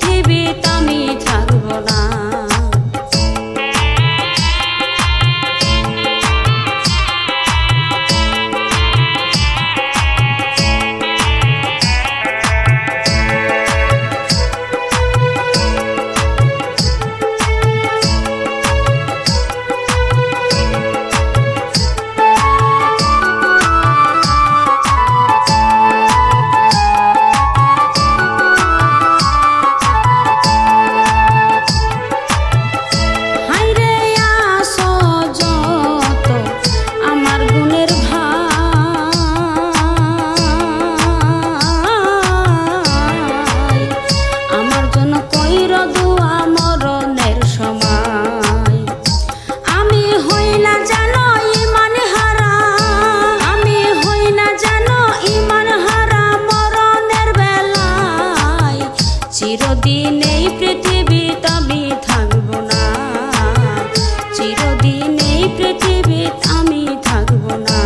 পৃথিবীতে আমি থাকবো না। চিরদিন এই পৃথিবীতে আমি থাকবো না, চিরদিন এই পৃথিবীতে আমি থাকবো না।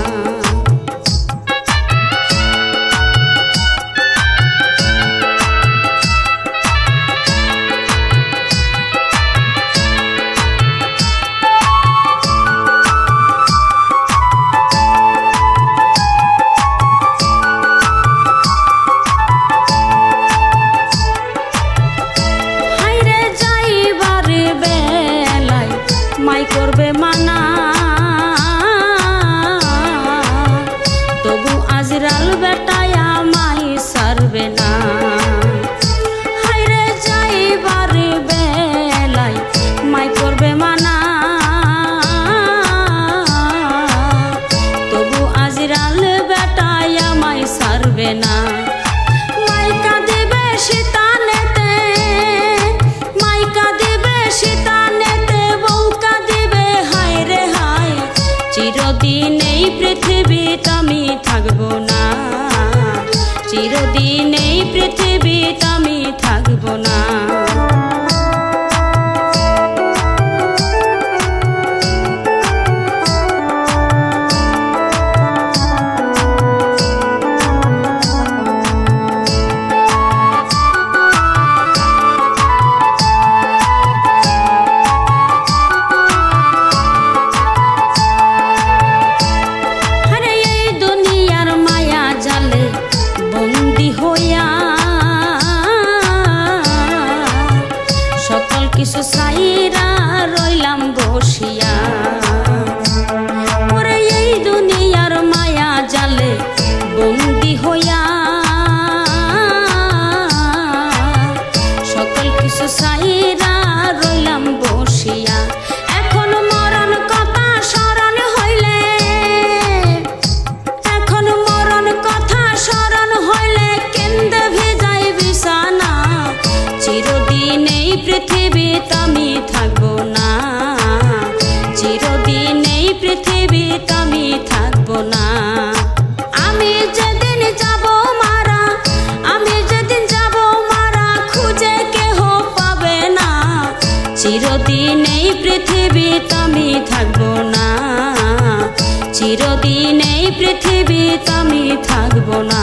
মাই করবে মানা, তবু আজরাল বেটায় আমায় ছাড়বে না। হায়রে যাইবার বেলায় মাই করবে মানা, তবু আজরাল বেটায় আমায় ছাড়বে না। মাইকা দেবে শীতানেতে, মাইকা দেবে শীতানেতে, বউকা দেবে হায় রে হায়। চিরদিন এই পৃথিবীতে আমি থাকবো না, চিরদিন এই পৃথিবীতে আমি থাকবো না। কিছু সাইরা রইলাম বসিয়া, ওরে এই দুনিয়ার মায়া জালে বন্দি হইয়া। সকল কিছু সাইরা রইলাম বসিয়া, এখন মরণ কথা স্মরণ হইলে, এখন মরণ কথা স্মরণ হইলে কেন্দে ভেজাই বিছানা। চিরদিন এই পৃথিবীতে আমি থাকবো না, চিরদিন এই পৃথিবীতে আমি থাকবো না। আমি যেদিন যাব মারা, আমি যেদিন যাব মারা, খুঁজে কেহ পাবে না। চিরদিন এই পৃথিবীতে আমি থাকবো না, চিরদিন এই পৃথিবীতে আমি থাকবো না।